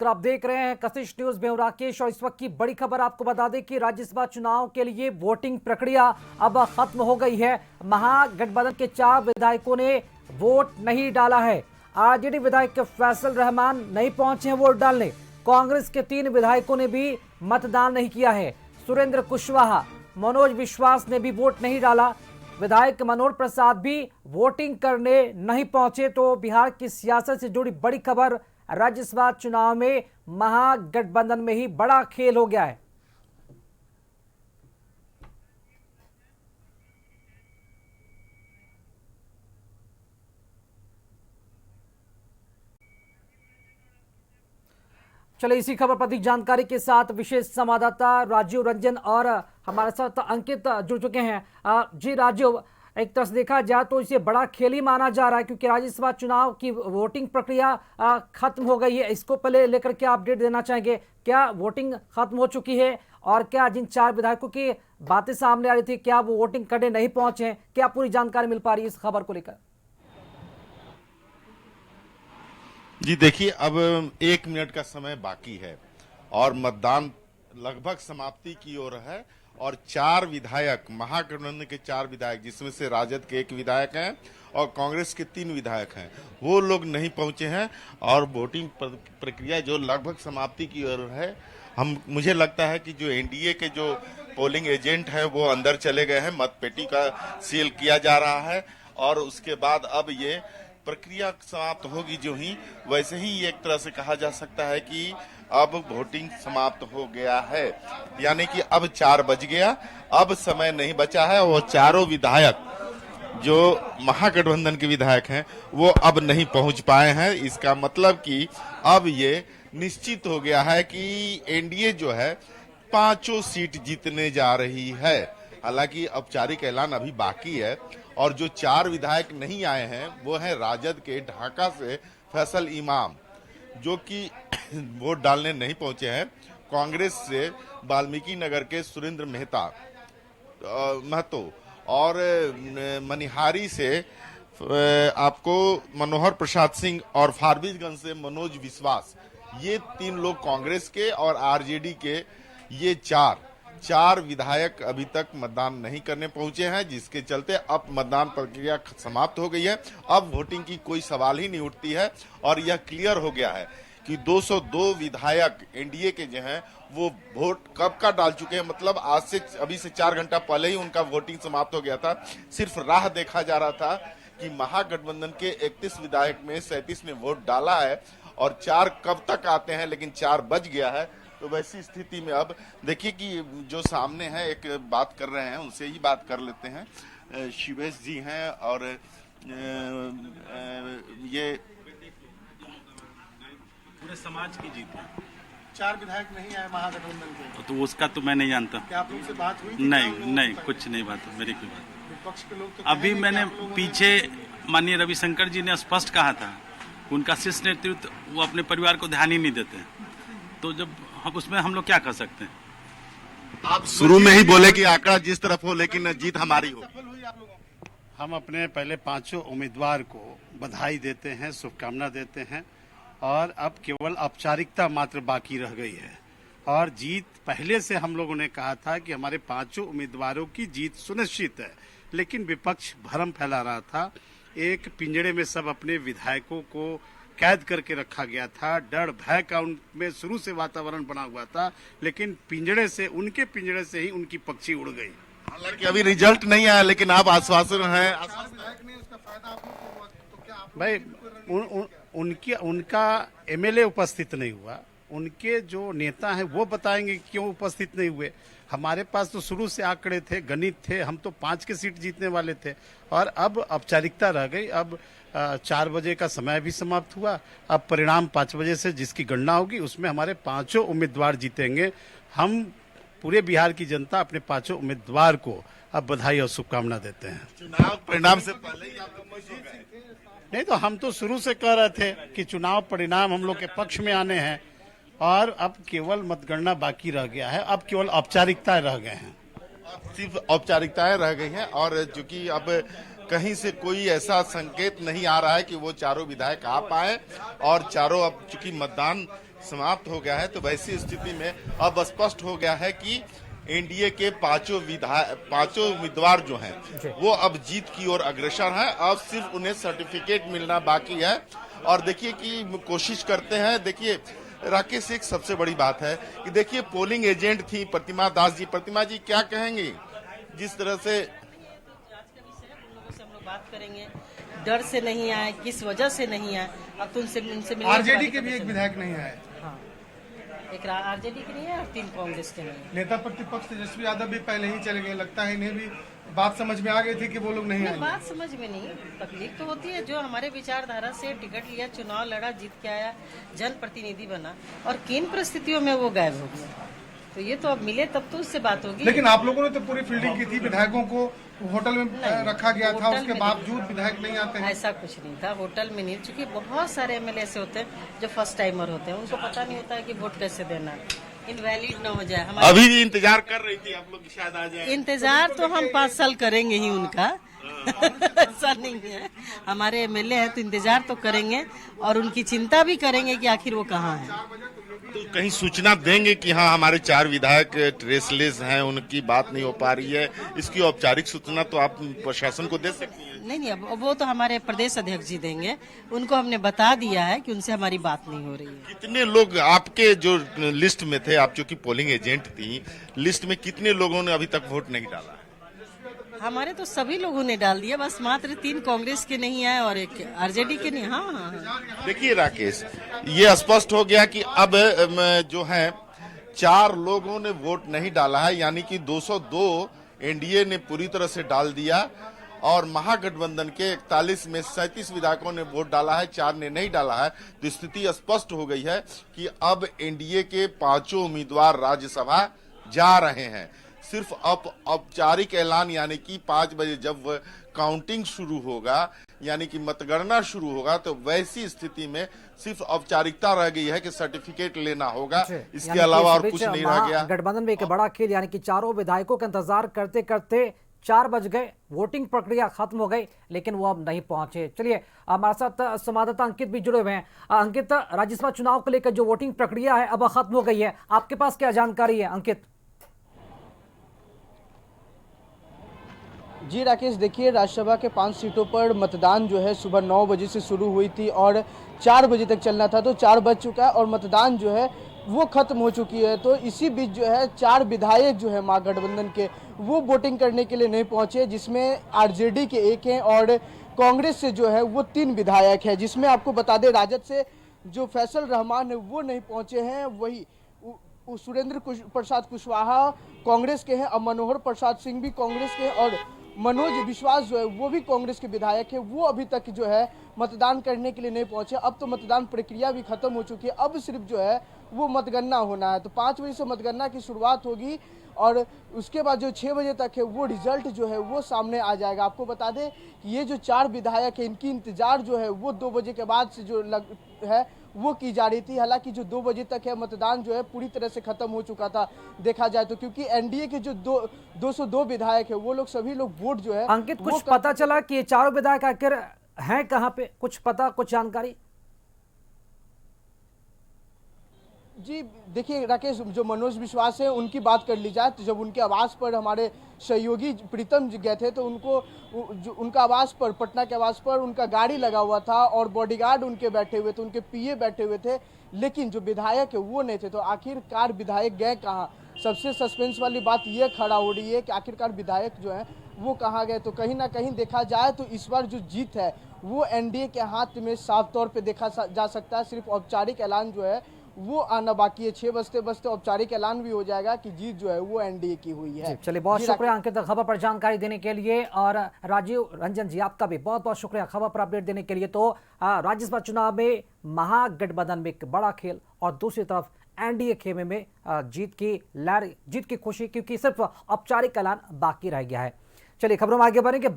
तो आप देख रहे हैं कशिश न्यूज में हूं राकेश और इस वक्त की बड़ी खबर आपको बता दें कि राज्यसभा चुनाव के लिए वोटिंग प्रक्रिया अब खत्म हो गई है। महागठबंधन के 4 विधायकों ने वोट नहीं डाला है। आरजेडी विधायक फैसल रहमान नहीं पहुंचे हैं वोट डालने। कांग्रेस के 3 विधायकों ने भी मतदान नहीं किया है। सुरेंद्र कुशवाहा, मनोज विश्वास ने भी वोट नहीं डाला। विधायक मनोहर प्रसाद भी वोटिंग करने नहीं पहुंचे। तो बिहार की सियासत से जुड़ी बड़ी खबर, राज्यसभा चुनाव में महागठबंधन में ही बड़ा खेल हो गया है। चलिए इसी खबर पर अधिक जानकारी के साथ विशेष संवाददाता राजीव रंजन और हमारे साथ अंकित जुड़ चुके हैं। जी राजीव, एक तरह से देखा जाए तो इसे बड़ा खेल ही माना जा रहा है क्योंकि राज्यसभा चुनाव की वोटिंग प्रक्रिया खत्म हो गई है। इसको पहले लेकर क्या अपडेट देना चाहेंगे? क्या वोटिंग खत्म हो चुकी है और क्या जिन 4 विधायकों की बातें सामने आ रही थी क्या वो वोटिंग करने नहीं पहुंचे हैं? क्या पूरी जानकारी मिल पा रही है इस खबर को लेकर? जी देखिए, अब 1 मिनट का समय बाकी है और मतदान लगभग समाप्ति की ओर है और 4 विधायक, महागठबंधन के 4 विधायक, जिसमें से राजद के 1 विधायक हैं और कांग्रेस के 3 विधायक हैं, वो लोग नहीं पहुंचे हैं और वोटिंग प्रक्रिया जो लगभग समाप्ति की ओर है। मुझे लगता है कि जो एनडीए के जो पोलिंग एजेंट है वो अंदर चले गए हैं, मतपेटी का सील किया जा रहा है और उसके बाद अब ये प्रक्रिया समाप्त होगी। जो ही वैसे ही एक तरह से कहा जा सकता है कि अब वोटिंग समाप्त हो गया है, यानी कि अब 4 बज गया, अब समय नहीं बचा है। वो चारों विधायक जो महागठबंधन के विधायक हैं वो अब नहीं पहुंच पाए हैं। इसका मतलब कि अब ये निश्चित हो गया है कि एनडीए जो है 5 सीट जीतने जा रही है। हालांकि औपचारिक ऐलान अभी बाकी है और जो 4 विधायक नहीं आए हैं वो हैं राजद के ढाका से फैसल इमाम, जो कि वोट डालने नहीं पहुंचे हैं। कांग्रेस से वाल्मीकि नगर के सुरेंद्र महतो और मनिहारी से आपको मनोहर प्रसाद सिंह और फारबिसगंज से मनोज विश्वास, ये 3 लोग कांग्रेस के और आरजेडी के ये 4 विधायक अभी तक मतदान नहीं करने पहुंचे हैं, जिसके चलते अब मतदान प्रक्रिया समाप्त हो गई है। अब वोटिंग की कोई सवाल ही नहीं उठती है और यह क्लियर हो गया है कि 202 विधायक एनडीए के जो हैं वो वोट कब का डाल चुके हैं। मतलब आज से अभी से 4 घंटा पहले ही उनका वोटिंग समाप्त हो गया था। सिर्फ राह देखा जा रहा था कि महागठबंधन के 31 विधायक में 37 ने वोट डाला है और 4 कब तक आते हैं, लेकिन 4 बज गया है। तो वैसी स्थिति में अब देखिए कि जो सामने है, एक बात कर रहे हैं, उनसे ही बात कर लेते हैं। शिवेश जी हैं और ये पूरे समाज की जीत है। 4 विधायक नहीं आए महागठबंधन के, तो उसका तो मैं नहीं जानता। क्या आप लोगों से बात हुई थी? नहीं कुछ नहीं बात, मेरी कोई बात। विपक्ष के लोग तो अभी मैंने पीछे माननीय रविशंकर जी ने स्पष्ट कहा था, उनका शीर्ष नेतृत्व वो अपने परिवार को ध्यान ही नहीं देते, तो जब उसमें हम लोग क्या कर सकते हैं? आप शुरू में ही बोले कि आंकड़ा जिस तरफ हो लेकिन जीत हमारी हो। हम अपने पहले 5 उम्मीदवार को बधाई देते हैं, शुभकामना देते हैं और अब केवल औपचारिकता मात्र बाकी रह गई है और जीत पहले से हम लोगों ने कहा था कि हमारे 5 उम्मीदवारों की जीत सुनिश्चित है, लेकिन विपक्ष भ्रम फैला रहा था। एक पिंजड़े में सब अपने विधायकों को कैद करके रखा गया था, डर भय का उनमें शुरू से वातावरण बना हुआ था, लेकिन उनके पिंजड़े से ही उनकी पक्षी उड़ गई। हालांकि अभी रिजल्ट नहीं आया, लेकिन आप आश्वासन है भाई। उनका एमएलए उपस्थित नहीं हुआ, उनके जो नेता हैं वो बताएंगे क्यों उपस्थित नहीं हुए। हमारे पास तो शुरू से आंकड़े थे, गणित थे, हम तो 5 के सीट जीतने वाले थे और अब औपचारिकता रह गई। अब 4 बजे का समय भी समाप्त हुआ, अब परिणाम 5 बजे से जिसकी गणना होगी उसमें हमारे 5 उम्मीदवार जीतेंगे। हम पूरे बिहार की जनता अपने 5 उम्मीदवार को अब बधाई और शुभकामना देते हैं। चुनाव परिणाम से पहले ही आप लोग खुश हो गए? नहीं तो हम तो शुरू से कह रहे थे कि चुनाव परिणाम हम लोग के पक्ष में आने हैं और अब केवल मतगणना बाकी रह गया है, अब केवल औपचारिकताएं रह गए हैं। सिर्फ औपचारिकताएं रह गई हैं और चूंकि अब कहीं से कोई ऐसा संकेत नहीं आ रहा है कि वो चारों विधायक आ पाए और चारों, अब चूंकि मतदान समाप्त हो गया है, तो वैसी स्थिति में अब स्पष्ट हो गया है कि एनडीए के पांचों उम्मीदवार जो हैं वो अब जीत की ओर अग्रसर हैं। अब सिर्फ उन्हें सर्टिफिकेट मिलना बाकी है और देखिए कि कोशिश करते हैं। देखिए राकेश, एक सबसे बड़ी बात है कि देखिए पोलिंग एजेंट थी प्रतिमा दास जी। प्रतिमा जी क्या कहेंगी जिस तरह से हम लोग बात करेंगे, डर से नहीं आए, किस वजह से नहीं आए, अब तो उनसे मिलने आरजेडी के भी एक विधायक नहीं आए, हाँ, एक आरजेडी के नहीं है और 3 कांग्रेस के नहीं है। नेता प्रतिपक्ष तेजस्वी यादव भी पहले ही चले गए, लगता है इन्हें भी बात समझ में आ गई थी कि वो लोग नहीं आए। बात समझ में नहीं, तकलीफ तो होती है। जो हमारे विचारधारा से टिकट लिया, चुनाव लड़ा, जीत के आया, जनप्रतिनिधि बना और किन परिस्थितियों में वो गायब हो गया, तो ये तो अब मिले तब तो उससे बात होगी। लेकिन आप लोगों ने तो पूरी फील्डिंग की थी, विधायकों को होटल में रखा गया था, उसके बावजूद विधायक नहीं आते हैं। ऐसा कुछ नहीं था, होटल में नहीं, चूंकि बहुत सारे एमएलए ऐसे होते हैं जो फर्स्ट टाइमर होते हैं, उनको पता नहीं होता है कि वोट कैसे देना है, इनवैलिड न हो जाए। अभी भी इंतजार कर रही थी आप लोग शायद आ जाए। इंतजार तो हम 5 साल करेंगे ही उनका ऐसा नहीं है, हमारे एमएलए हैं तो इंतजार तो करेंगे और उनकी चिंता भी करेंगे कि आखिर वो कहाँ है। तो कहीं सूचना देंगे कि हाँ हमारे 4 विधायक ट्रेसलेस हैं, उनकी बात नहीं हो पा रही है, इसकी औपचारिक सूचना तो आप प्रशासन को दे सकती हैं। नहीं, अब वो तो हमारे प्रदेश अध्यक्ष जी देंगे, उनको हमने बता दिया है कि उनसे हमारी बात नहीं हो रही है। कितने लोग आपके जो लिस्ट में थे, आप चूंकि पोलिंग एजेंट थी, लिस्ट में कितने लोगों ने अभी तक वोट नहीं डाला? हमारे तो सभी लोगों ने डाल दिया, बस मात्र 3 कांग्रेस के नहीं आए और एक आरजेडी के नहीं। हाँ। देखिए राकेश, ये स्पष्ट हो गया कि अब जो है 4 लोगों ने वोट नहीं डाला है, यानी कि 202 एनडीए ने पूरी तरह से डाल दिया और महागठबंधन के 41 में 37 विधायकों ने वोट डाला है, 4 ने नहीं डाला है। तो स्थिति स्पष्ट हो गई है कि अब एनडीए के 5 उम्मीदवार राज्यसभा जा रहे हैं। सिर्फ औपचारिक ऐलान यानी कि 5 बजे जब काउंटिंग शुरू होगा, यानी कि मतगणना शुरू होगा, तो वैसी स्थिति में सिर्फ औपचारिकता रह गई है कि सर्टिफिकेट लेना होगा, इसके अलावा और कुछ नहीं रह गया। गठबंधन में एक बड़ा खेल, यानी कि चारों विधायकों का इंतजार करते करते 4 बज गए, वोटिंग प्रक्रिया खत्म हो गई, लेकिन वो अब नहीं पहुंचे। चलिए हमारे साथ संवाददाता अंकित भी जुड़े हुए हैं। अंकित, राज्यसभा चुनाव को लेकर जो वोटिंग प्रक्रिया है अब खत्म हो गई है, आपके पास क्या जानकारी है अंकित? जी राकेश, देखिए राज्यसभा के 5 सीटों पर मतदान जो है सुबह 9 बजे से शुरू हुई थी और 4 बजे तक चलना था, तो 4 बज चुका है और मतदान जो है वो खत्म हो चुकी है। तो इसी बीच जो है 4 विधायक जो है महागठबंधन के वो वोटिंग करने के लिए नहीं पहुंचे, जिसमें आरजेडी के 1 हैं और कांग्रेस से जो है वो 3 विधायक हैं, जिसमें आपको बता दें राजद से जो फैसल रहमान है वो नहीं पहुंचे हैं, वही सुरेंद्र प्रसाद कुशवाहा कांग्रेस के हैं, अब मनोहर प्रसाद सिंह भी कांग्रेस के हैं और मनोज विश्वास जो है वो भी कांग्रेस के विधायक है, वो अभी तक जो है मतदान करने के लिए नहीं पहुंचे। अब तो मतदान प्रक्रिया भी खत्म हो चुकी है, अब सिर्फ जो है वो मतगणना होना है। तो 5 बजे से मतगणना की शुरुआत होगी और उसके बाद जो 6 बजे तक है वो रिजल्ट जो है वो सामने आ जाएगा। आपको बता दें कि ये जो 4 विधायक है इनकी इंतजार जो है वो 2 बजे के बाद से जो है वो की जा रही थी। हालांकि जो 2 बजे तक है मतदान जो है पूरी तरह से खत्म हो चुका था देखा जाए तो, क्योंकि एनडीए के जो 202 विधायक है वो लोग सभी लोग वोट जो है। अंकित, कुछ पता चला कि ये 4 विधायक आखिर हैं कहां पे? कुछ पता, कुछ जानकारी? जी देखिए राकेश, जो मनोज विश्वास है उनकी बात कर ली जाए तो जब उनके आवास पर हमारे सहयोगी प्रीतम जी गए थे तो उनका आवास पर, पटना के आवास पर उनका गाड़ी लगा हुआ था और बॉडीगार्ड उनके बैठे हुए थे, उनके पीए बैठे हुए थे, लेकिन जो विधायक है वो नहीं थे। तो आखिरकार विधायक गए कहाँ? सबसे सस्पेंस वाली बात ये खड़ा हो रही है कि आखिरकार विधायक जो है वो कहाँ गए। तो कहीं ना कहीं देखा जाए तो इस बार जो जीत है वो एनडीए के हाथ में साफ तौर पे देखा जा सकता है। सिर्फ औपचारिक ऐलान जो है वो आना बाकी है, 6 बजते बजते औपचारिक ऐलान भी हो जाएगा कि जीत जो है वो एनडीए की हुई है। चलिए, बहुत शुक्रिया अंकित खबर पर जानकारी देने के लिए, और राजीव रंजन जी आपका भी बहुत बहुत शुक्रिया खबर पर अपडेट देने के लिए। तो राज्यसभा चुनाव में महागठबंधन में एक बड़ा खेल और दूसरी तरफ एनडीए खेमे में जीत की लहर, जीत की खुशी, क्योंकि सिर्फ औपचारिक ऐलान बाकी रह गया है। चलिए खबरों में आगे बढ़ेंगे।